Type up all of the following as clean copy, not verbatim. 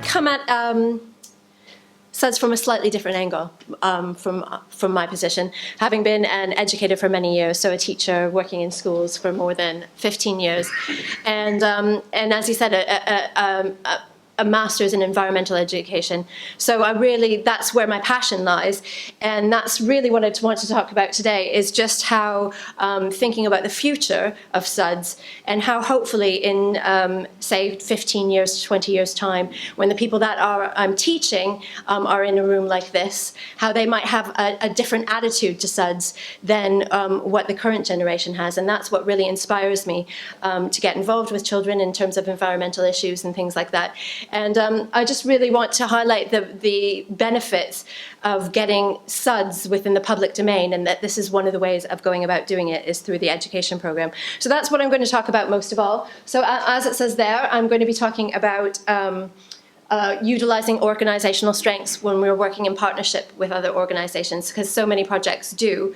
come at SuDS from a slightly different angle from my position, having been an educator for many years, so a teacher working in schools for more than 15 years, and as you said, a master's in environmental education. So that's where my passion lies, and that's really what I want to talk about today, is just how thinking about the future of SuDS, and how hopefully in, say, 15 years to 20 years' time, when the people that I'm teaching are in a room like this, how they might have a different attitude to SuDS than what the current generation has. And that's what really inspires me to get involved with children in terms of environmental issues and things like that. And I just really want to highlight the benefits of getting SuDS within the public domain, and that this is one of the ways of going about doing it is through the education program. So that's what I'm going to talk about most of all. So as it says there, I'm going to be talking about utilizing organizational strengths when we're working in partnership with other organizations, because so many projects do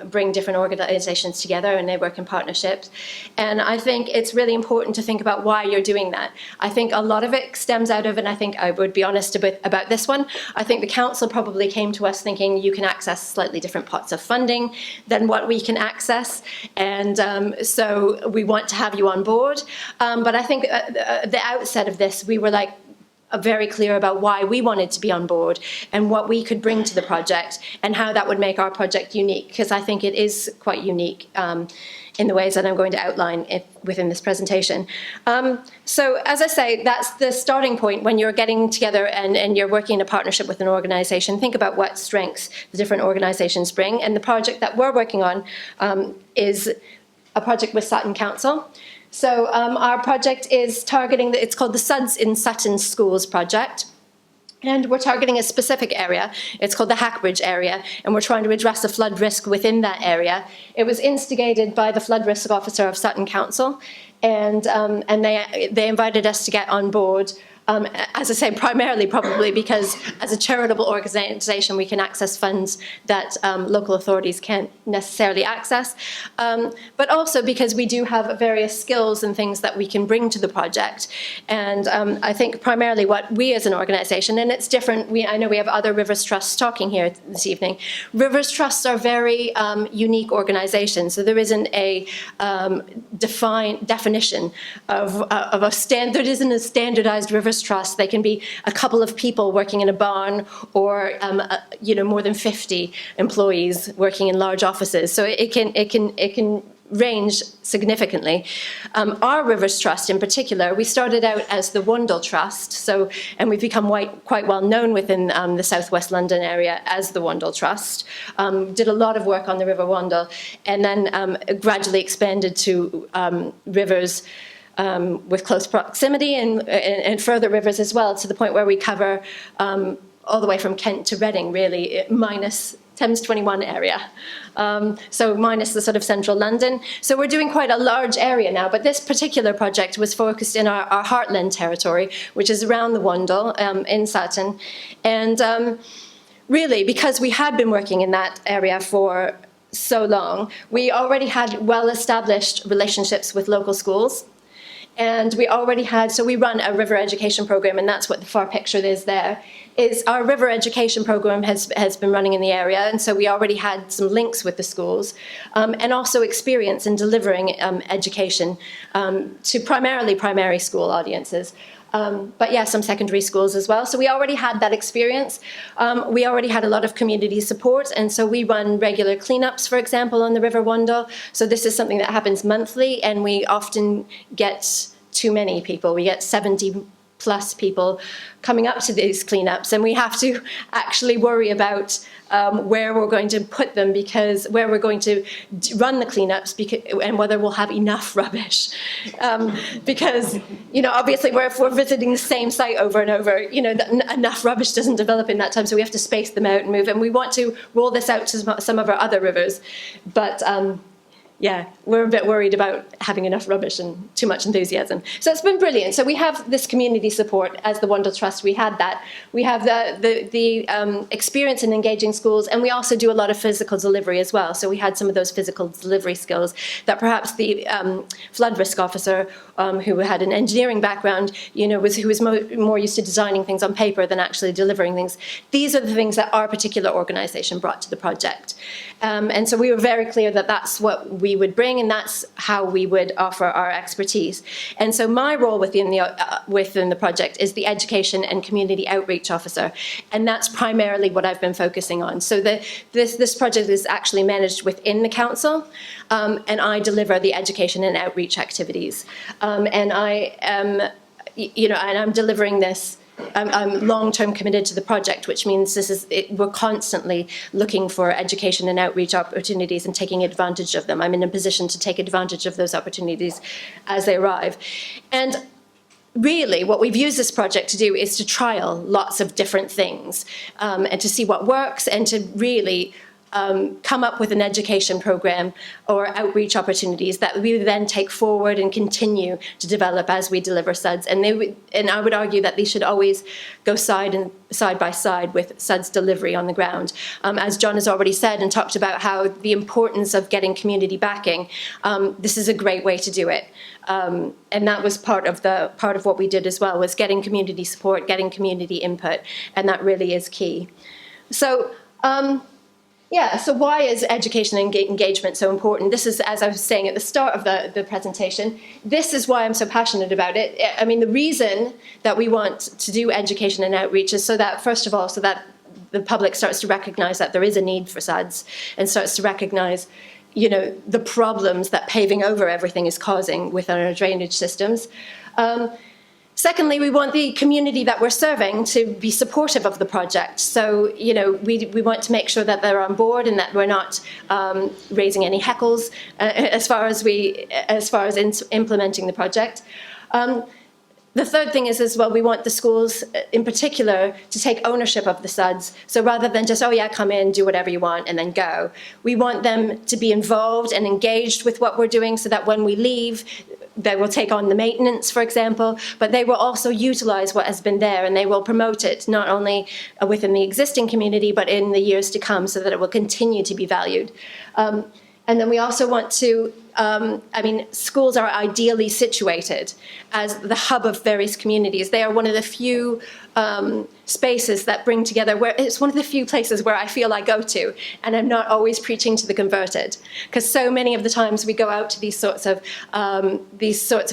bring different organizations together and they work in partnerships. And I think it's really important to think about why you're doing that. I think a lot of it stems out of, and I think I would be honest a bit about this one, I think the council probably came to us thinking you can access slightly different pots of funding than what we can access, and so we want to have you on board. But I think at the outset of this, we were like, very clear about why we wanted to be on board and what we could bring to the project and how that would make our project unique, because I think it is quite unique in the ways that I'm going to outline within this presentation. So as I say, that's the starting point when you're getting together and you're working in a partnership with an organization. Think about what strengths the different organizations bring. And the project that we're working on is a project with Sutton Council. So our project is targeting, it's called the SuDS in Sutton Schools project. And we're targeting a specific area. It's called the Hackbridge area, and we're trying to address the flood risk within that area. It was instigated by the flood risk officer of Sutton Council, and they invited us to get on board. As I say, primarily probably because as a charitable organization we can access funds that local authorities can't necessarily access, but also because we do have various skills and things that we can bring to the project. And I think primarily what we as an organization, and it's different, I know we have other Rivers Trusts talking here this evening. Rivers Trusts are very unique organizations, so there isn't a definition of a there isn't a standardized Rivers Trust. They can be a couple of people working in a barn, or more than 50 employees working in large offices. So it can range significantly. Our Rivers Trust in particular, we started out as the Wandle Trust, and we've become quite well known within the southwest London area as the Wandle Trust. Did a lot of work on the River Wandle, and then gradually expanded to rivers with close proximity and further rivers as well, to the point where we cover all the way from Kent to Reading, really, minus Thames 21 area. So minus the sort of central London. So we're doing quite a large area now, but this particular project was focused in our heartland territory, which is around the Wandle in Sutton. And really, because we had been working in that area for so long, we already had well-established relationships with local schools. And we already had, so we run a river education program, and that's what the far picture is there, is our river education program has been running in the area, and so we already had some links with the schools, and also experience in delivering education to primarily primary school audiences. But yeah, some secondary schools as well. So we already had that experience. We already had a lot of community support, and so we run regular cleanups, for example, on the River Wandle. So this is something that happens monthly, and we often get too many people. We get 70+ people coming up to these cleanups, and we have to actually worry about where we're going to put them, because where we're going to run the cleanups, and whether we'll have enough rubbish. Because, obviously if we're visiting the same site over and over, enough rubbish doesn't develop in that time, so we have to space them out and move, and we want to roll this out to some of our other rivers. But yeah, we're a bit worried about having enough rubbish and too much enthusiasm. So it's been brilliant. So we have this community support as the Wandle Trust. We had that. We have the experience in engaging schools, and we also do a lot of physical delivery as well. So we had some of those physical delivery skills that perhaps the flood risk officer, who had an engineering background, you know, who was more used to designing things on paper than actually delivering things. These are the things that our particular organisation brought to the project. And so we were very clear that that's what we would bring, and that's how we would offer our expertise. And so my role within the project is the Education and Community Outreach Officer, and that's primarily what I've been focusing on. So this project is actually managed within the council, and I deliver the education and outreach activities. And I am, you know, and I'm delivering this. I'm long-term committed to the project, which means we're constantly looking for education and outreach opportunities and taking advantage of them. I'm in a position to take advantage of those opportunities as they arrive. And really, what we've used this project to do is to trial lots of different things, and to see what works, and to really come up with an education program or outreach opportunities that we would then take forward and continue to develop as we deliver SuDS. And I would argue that these should always go side by side with SuDS delivery on the ground. As John has already said and talked about how the importance of getting community backing, this is a great way to do it. And that was part of what we did as well, was getting community support, getting community input, and that really is key. So. Yeah, so why is education and engagement so important? This is, as I was saying at the start of the presentation, this is why I'm so passionate about it. I mean, the reason that we want to do education and outreach is so that, first of all, so that the public starts to recognise that there is a need for SuDS, and starts to recognise, you know, the problems that paving over everything is causing with our drainage systems. Secondly, we want the community that we're serving to be supportive of the project. So, you know, we want to make sure that they're on board and that we're not raising any heckles as far as implementing the project. The third thing is as well, we want the schools in particular to take ownership of the SuDS. So rather than just, oh yeah, come in, do whatever you want, and then go. We want them to be involved and engaged with what we're doing, so that when we leave, they will take on the maintenance, for example, but they will also utilize what has been there, and they will promote it not only within the existing community, but in the years to come, so that it will continue to be valued. And then we also want to, I mean, schools are ideally situated as the hub of various communities. They are one of the few spaces that bring together, where it's one of the few places where I feel I go to, and I'm not always preaching to the converted. Because so many of the times we go out to these sorts of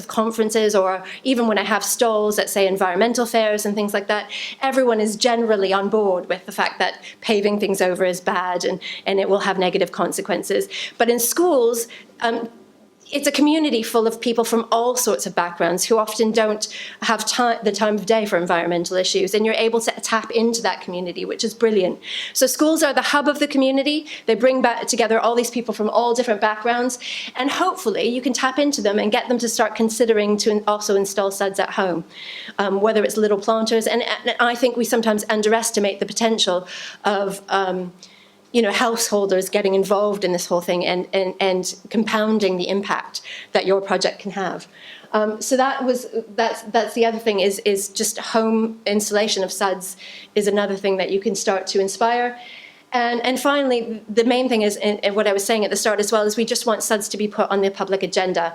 conferences, or even when I have stalls at, say, environmental fairs and things like that, everyone is generally on board with the fact that paving things over is bad and it will have negative consequences. But in schools, it's a community full of people from all sorts of backgrounds who often don't have the time of day for environmental issues, and you're able to tap into that community, which is brilliant. So schools are the hub of the community. They bring back together all these people from all different backgrounds, and hopefully you can tap into them and get them to start considering to also install SuDS at home, whether it's little planters. And I think we sometimes underestimate the potential of you know, householders getting involved in this whole thing and compounding the impact that your project can have. So that's the other thing, is just home installation of SuDS is another thing that you can start to inspire. And finally, the main thing is, and what I was saying at the start as well, is we just want SuDS to be put on the public agenda,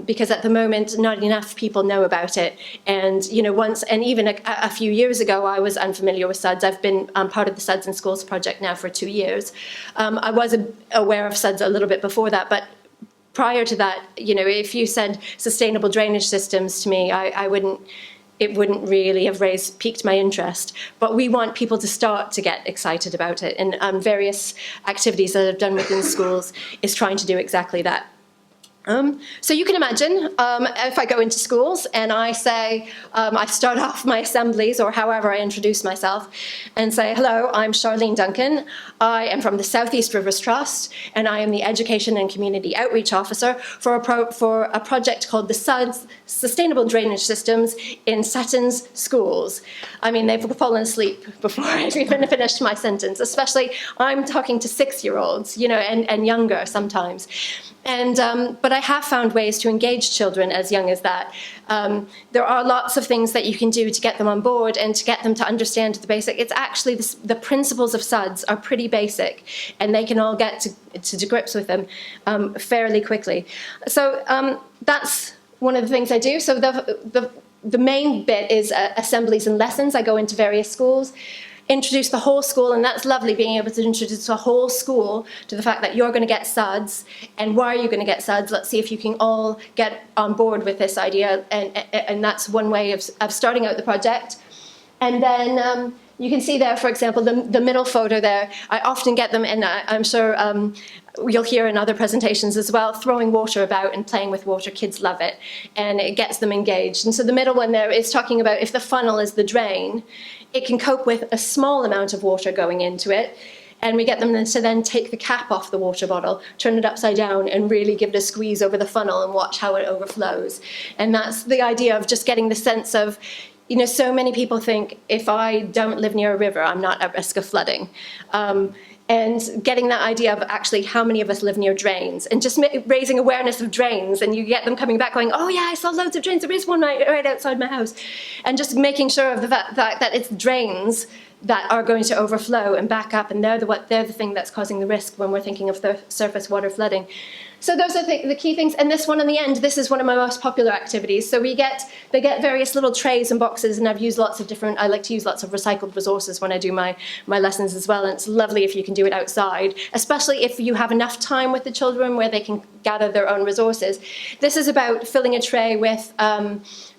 because at the moment, not enough people know about it. And you know, even a few years ago, I was unfamiliar with SuDS. I've been part of the SuDS in Schools project now for 2 years. I was aware of SuDS a little bit before that, but prior to that, you know, if you said sustainable drainage systems to me, it wouldn't really have piqued my interest. But we want people to start to get excited about it. And various activities that I've done within schools is trying to do exactly that. So you can imagine if I go into schools and I say, I start off my assemblies or however I introduce myself and say, hello, I'm Charlene Duncan. I am from the Southeast Rivers Trust and I am the Education and Community Outreach Officer for a project called the SuDS Sustainable Drainage Systems in Sutton's schools. I mean, they've fallen asleep before I've even finished my sentence, especially I'm talking to 6-year-olds, you know, and younger sometimes. But I have found ways to engage children as young as that. There are lots of things that you can do to get them on board and to get them to understand the basic. It's actually the principles of SuDS are pretty basic, and they can all get to grips with them fairly quickly. So that's one of the things I do. So the main bit is assemblies and lessons. I go into various schools, introduce the whole school, and that's lovely, being able to introduce a whole school to the fact that you're going to get SuDS, and why are you going to get SuDS? Let's see if you can all get on board with this idea, and that's one way of starting out the project. And then you can see there, for example, the middle photo there. I often get them, and I'm sure you'll hear in other presentations as well, throwing water about and playing with water. Kids love it, and it gets them engaged. And so the middle one there is talking about if the funnel is the drain, it can cope with a small amount of water going into it, and we get them to then take the cap off the water bottle, turn it upside down, and really give it a squeeze over the funnel and watch how it overflows. And that's the idea of just getting the sense of, you know, so many people think if I don't live near a river, I'm not at risk of flooding. And getting that idea of actually how many of us live near drains, and just raising awareness of drains, and you get them coming back going, oh yeah, I saw loads of drains, there is one right outside my house. And just making sure of the fact that it's drains that are going to overflow and back up, and they're the thing that's causing the risk when we're thinking of the surface water flooding. So those are the key things. And this one on the end, this is one of my most popular activities. So they get various little trays and boxes, and I've used lots of different, I like to use lots of recycled resources when I do my lessons as well. And it's lovely if you can do it outside, especially if you have enough time with the children where they can gather their own resources. This is about filling a tray with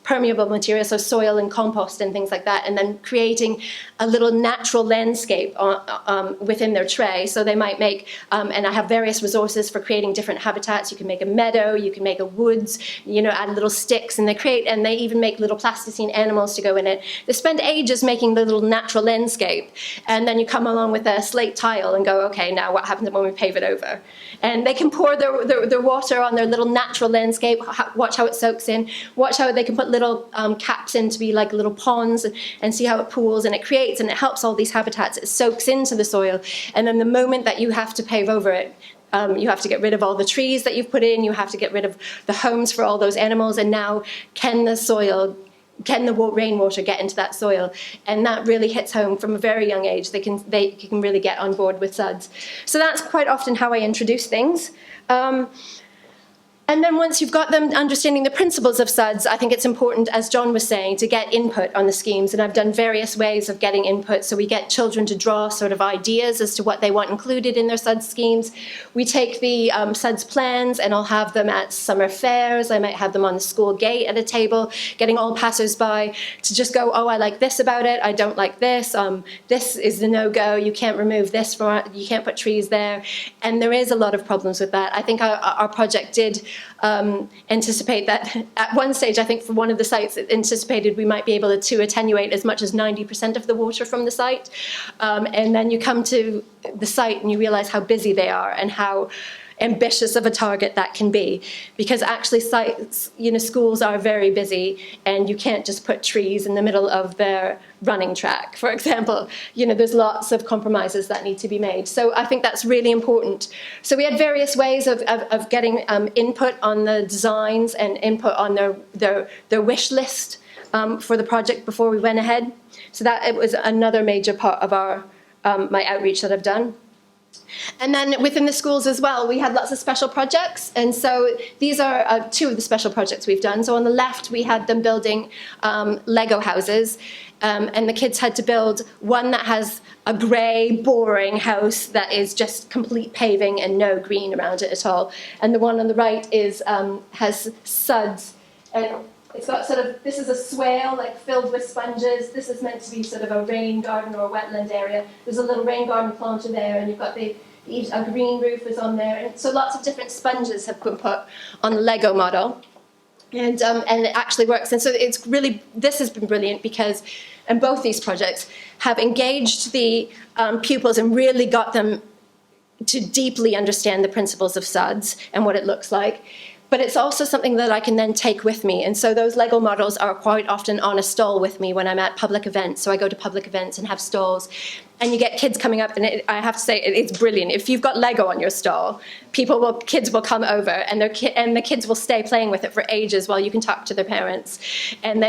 permeable material, so soil and compost and things like that, and then creating a little natural landscape within their tray. So they might make, and I have various resources for creating different habitats. You can make a meadow, you can make a woods, you know, add little sticks, and they even make little plasticine animals to go in it. They spend ages making the little natural landscape, and then you come along with a slate tile and go, okay, now what happens when we pave it over? And they can pour their water on their little natural landscape, watch how it soaks in, watch how they can put little caps in to be like little ponds, and see how it pools, and it creates, and it helps all these habitats. It soaks into the soil, and then the moment that you have to pave over it, you have to get rid of all the trees that you've put in, you have to get rid of the homes for all those animals, and now can the rainwater get into that soil? And that really hits home from a very young age. They can really get on board with SuDS. So that's quite often how I introduce things. And then once you've got them understanding the principles of SuDS, I think it's important, as John was saying, to get input on the schemes. And I've done various ways of getting input. So we get children to draw sort of ideas as to what they want included in their SuDS schemes. We take the SuDS plans, and I'll have them at summer fairs. I might have them on the school gate at a table, getting all passers-by to just go, oh, I like this about it, I don't like this. This is the no-go. You can't remove this from it. You can't put trees there. And there is a lot of problems with that. I think our project did anticipate that at one stage, I think for one of the sites, it anticipated we might be able to attenuate as much as 90% of the water from the site. And then you come to the site and you realize how busy they are and how ambitious of a target that can be, because actually sites, you know, schools are very busy, and you can't just put trees in the middle of their running track, for example. You know, there's lots of compromises that need to be made. So I think that's really important. So we had various ways of getting input on the designs and input on their wish list for the project before we went ahead. So that it was another major part of our my outreach that I've done. And then within the schools as well, we had lots of special projects. And so these are two of the special projects we've done. So on the left, we had them building Lego houses. And the kids had to build one that has a grey, boring house that is just complete paving and no green around it at all. And the one on the right is has SuDS. And it's got sort of, this is a swale like filled with sponges. This is meant to be sort of a rain garden or a wetland area. There's a little rain garden planter there, and you've got the A green roof is on there. And so lots of different sponges have been put on the Lego model. And it actually works. And so it's really, this has been brilliant because, and both these projects have engaged the pupils and really got them to deeply understand the principles of SuDS and what it looks like. But it's also something that I can then take with me. And so those Lego models are quite often on a stall with me when I'm at public events. So I go to public events and have stalls. And you get kids coming up, and I have to say, it's brilliant. If you've got Lego on your stall, kids will come over, and the kids will stay playing with it for ages while you can talk to their parents. And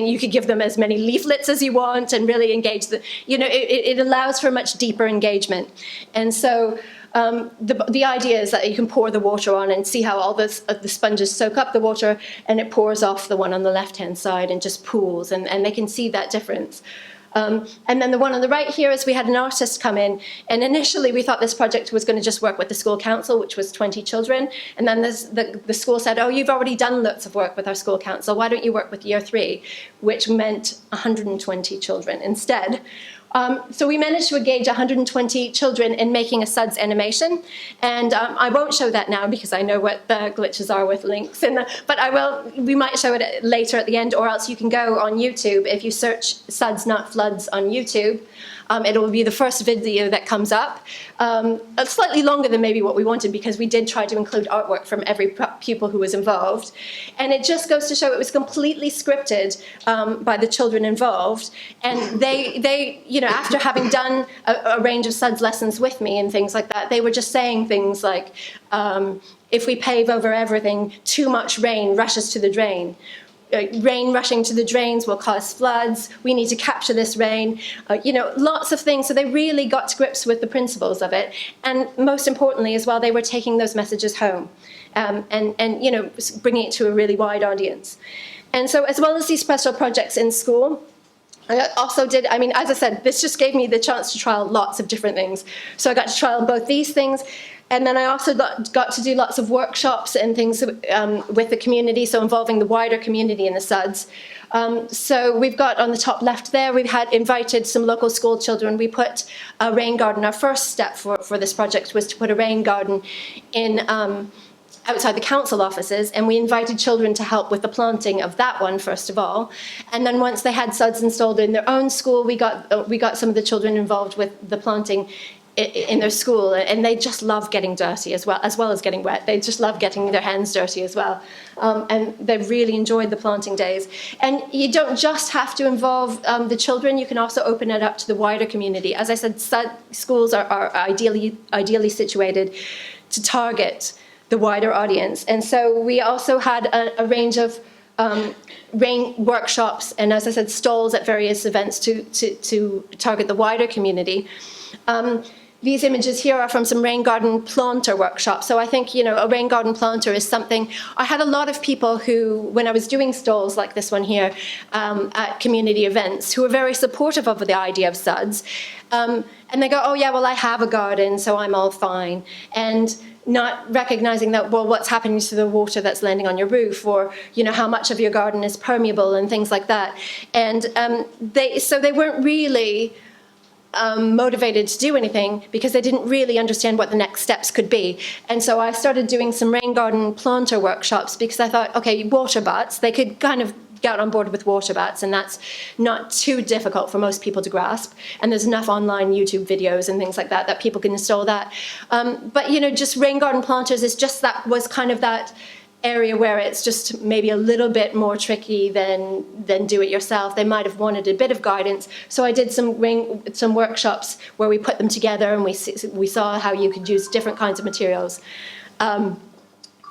you could give them as many leaflets as you want and really engage it allows for much deeper engagement. And so the idea is that you can pour the water on and see how all the sponges soak up the water, and it pours off the one on the left-hand side and just pools, and they can see that difference. And then the one on the right here is we had an artist come in, and initially we thought this project was going to just work with the school council, which was 20 children, and then the school said, oh, you've already done lots of work with our school council, why don't you work with year 3, which meant 120 children instead. So we managed to engage 120 children in making a SuDS animation, and I won't show that now because I know what the glitches are with links, but we might show it later at the end, or else you can go on YouTube. If you search SuDS Not Floods on YouTube, it will be the first video that comes up. Slightly longer than maybe what we wanted because we did try to include artwork from every pupil who was involved. And it just goes to show it was completely scripted by the children involved. And they after having done a range of SuDS lessons with me and things like that, they were just saying things like, if we pave over everything, too much rain rushes to the drain. Rain rushing to the drains will cause floods. We need to capture this rain. Lots of things. So they really got to grips with the principles of it. And most importantly as well, they were taking those messages home and bringing it to a really wide audience. And so as well as these special projects in school, I also did, as I said, this just gave me the chance to trial lots of different things. So I got to trial both these things, and then I also got to do lots of workshops and things with the community, so involving the wider community in the SuDS. So we've got on the top left there, we've had invited some local school children. We put a rain garden. Our first step for this project was to put a rain garden in outside the council offices, and we invited children to help with the planting of that one first of all. And then once they had SuDS installed in their own school, we got some of the children involved with the planting in their school, and they just love getting dirty as well as getting wet. They just love getting their hands dirty as well, and they really enjoyed the planting days. And you don't just have to involve the children, you can also open it up to the wider community. As I said, schools are ideally situated to target the wider audience, and so we also had a range of rain workshops and, as I said, stalls at various events to target the wider community. These images here are from some rain garden planter workshops. So I think, a rain garden planter is something. I had a lot of people who, when I was doing stalls like this one here at community events, who were very supportive of the idea of SuDS. And they go, oh yeah, well, I have a garden, so I'm all fine. And not recognizing that, well, what's happening to the water that's landing on your roof, or, how much of your garden is permeable and things like that. And they weren't really motivated to do anything because they didn't really understand what the next steps could be. And so I started doing some rain garden planter workshops because I thought, okay, water butts, they could kind of get on board with water butts, and that's not too difficult for most people to grasp. And there's enough online YouTube videos and things like that people can install that. But just rain garden planters was kind of that area where it's just maybe a little bit more tricky than do it yourself. They might have wanted a bit of guidance. So I did some workshops where we put them together, and we saw how you could use different kinds of materials.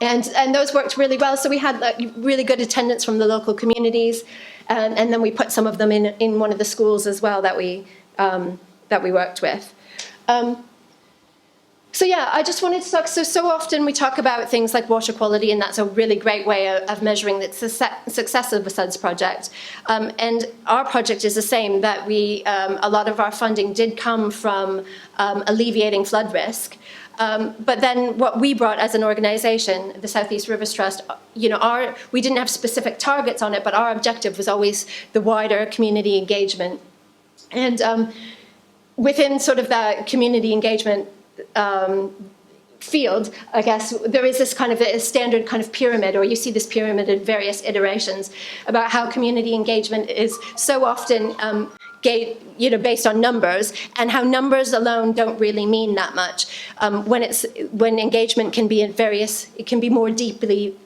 And those worked really well. So we had really good attendance from the local communities, and then we put some of them in one of the schools as well that we worked with. So yeah, I just wanted to talk. So often we talk about things like water quality, and that's a really great way of measuring the success of a SuDS project. And our project is the same. That a lot of our funding did come from alleviating flood risk. But then what we brought as an organization, the Southeast Rivers Trust, we didn't have specific targets on it, but our objective was always the wider community engagement. And within sort of that community engagement, field, I guess, there is this kind of a standard kind of pyramid, or you see this pyramid in various iterations about how community engagement is so often based on numbers, and how numbers alone don't really mean that much. When engagement can be it can be more deeply,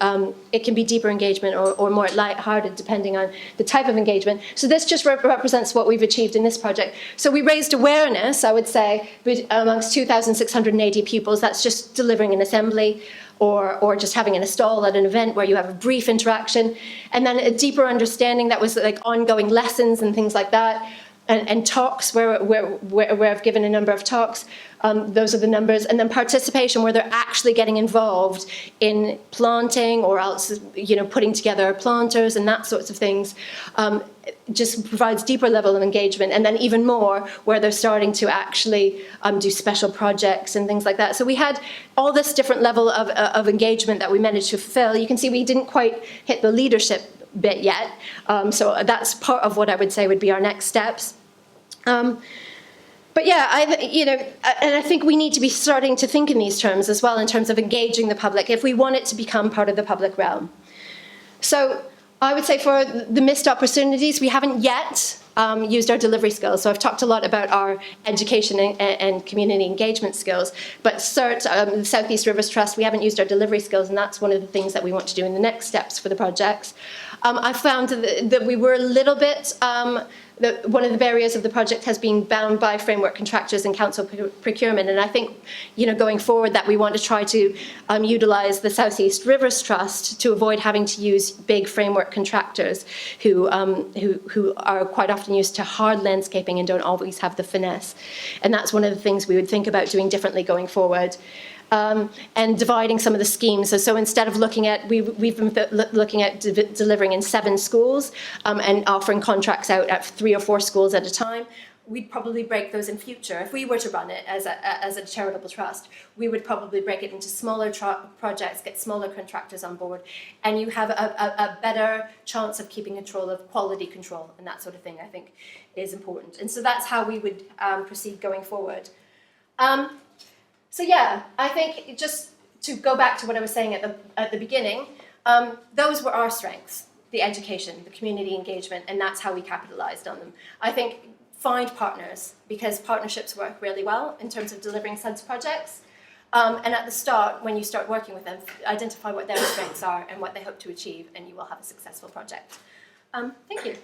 it can be deeper engagement or more light-hearted, depending on the type of engagement. So this just represents what we've achieved in this project. So we raised awareness, I would say, amongst 2,680 pupils. That's just delivering an assembly, or just having a stall at an event where you have a brief interaction, and then a deeper understanding that was like ongoing lessons and things like that. And talks, where I've given a number of talks, those are the numbers, and then participation, where they're actually getting involved in planting, or else, putting together planters and that sorts of things, just provides deeper level of engagement, and then even more where they're starting to actually do special projects and things like that. So we had all this different level of engagement that we managed to fulfill. You can see we didn't quite hit the leadership bit yet, so that's part of what I would say would be our next steps. But yeah, I think we need to be starting to think in these terms as well, in terms of engaging the public, if we want it to become part of the public realm. So I would say for the missed opportunities, we haven't yet used our delivery skills. So I've talked a lot about our education and community engagement skills, but the South East Rivers Trust, we haven't used our delivery skills, and that's one of the things that we want to do in the next steps for the projects. I found that we were a little bit, one of the barriers of the project has been bound by framework contractors and council procurement, and I think, going forward, that we want to try to utilise the South East Rivers Trust to avoid having to use big framework contractors who are quite often used to hard landscaping and don't always have the finesse. And that's one of the things we would think about doing differently going forward. And dividing some of the schemes. So instead of looking at, we've been looking at delivering in 7 schools and offering contracts out at 3 or 4 schools at a time. We'd probably break those in future. If we were to run it as a charitable trust, we would probably break it into smaller projects, get smaller contractors on board, and you have a better chance of keeping control of quality control and that sort of thing, I think, is important. And so that's how we would proceed going forward. So yeah, I think just to go back to what I was saying at the beginning, those were our strengths: the education, the community engagement, and that's how we capitalized on them. I think find partners, because partnerships work really well in terms of delivering SuDS projects. And at the start, when you start working with them, identify what their strengths are and what they hope to achieve, and you will have a successful project. Thank you.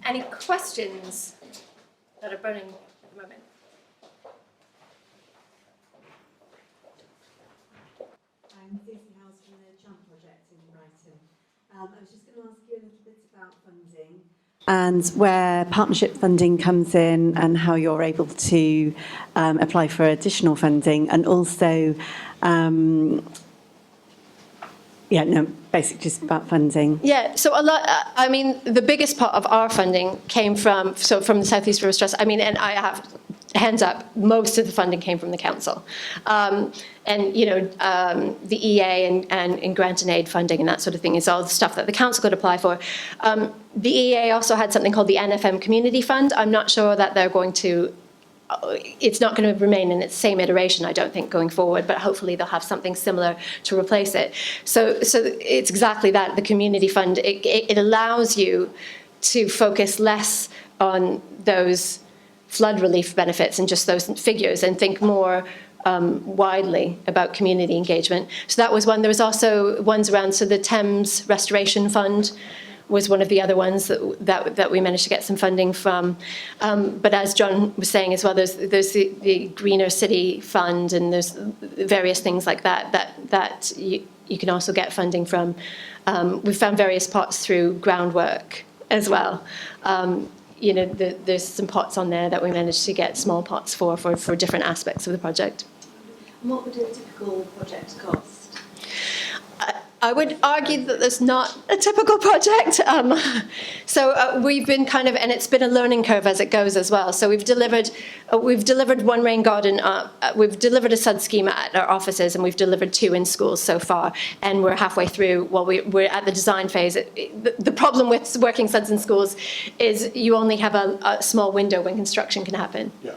Any questions that are burning at the moment? I'm Susie House from the SuDS Project in Brighton. I was just going to ask you a little bit about funding and where partnership funding comes in, and how you're able to apply for additional funding, and also basically just about funding. Yeah, so the biggest part of our funding came from the South East Rivers Trust. And I have, hands up, most of the funding came from the council. The EA and grant and aid funding and that sort of thing is all the stuff that the council could apply for. The EA also had something called the NFM Community Fund. I'm not sure that they're going to, it's not going to remain in its same iteration, I don't think, going forward, but hopefully they'll have something similar to replace it. So it's exactly that, the community fund. It allows you to focus less on those flood relief benefits and just those figures, and think more widely about community engagement. So that was one. There was also ones around, so the Thames Restoration Fund was one of the other ones that we managed to get some funding from. But as John was saying as well, there's the Greener City Fund, and there's various things like that you can also get funding from. We've found various pots through groundwork as well. There's some pots on there that we managed to get small pots for different aspects of the project. And what would a typical project cost? I would argue that there's not a typical project. We've been and it's been a learning curve as it goes as well. So we've delivered one rain garden, we've delivered a SUD schema at our offices, and we've delivered 2 in schools so far. And we're halfway through. Well, we're at the design phase. The problem with working SUDs in schools is you only have a small window when construction can happen. Yeah.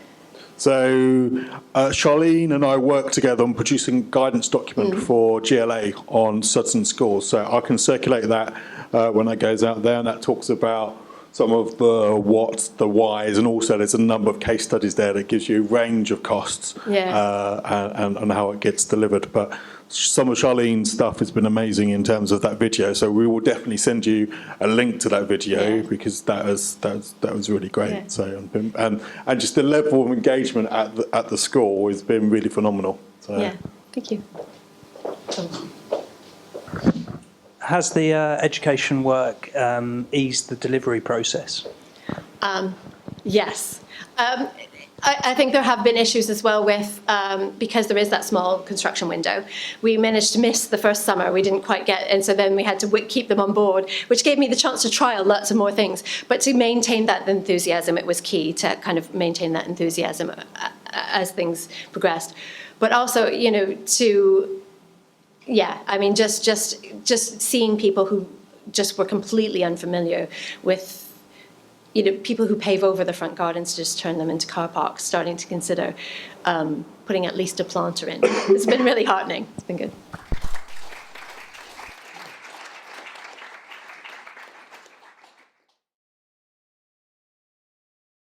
So Charlene and I work together on producing a guidance document for GLA on Sutton schools. So I can circulate that when it goes out there, and that talks about some of the whats, the whys, and also there's a number of case studies there that gives you a range of costs and how it gets delivered. But some of Charlene's stuff has been amazing in terms of that video. So we will definitely send you a link to that video because that was really great. Yeah. So and just the level of engagement at the school has been really phenomenal. So. Yeah, thank you. Has the education work eased the delivery process? Yes. I think there have been issues as well with, because there is that small construction window, we managed to miss the first summer. We didn't quite get, and so then we had to keep them on board, which gave me the chance to trial lots of more things. But to maintain that enthusiasm, it was key to kind of maintain that enthusiasm as things progressed. But also, just seeing people who just were completely unfamiliar with, people who pave over the front gardens to just turn them into car parks, starting to consider putting at least a planter in. It's been really heartening. It's been good.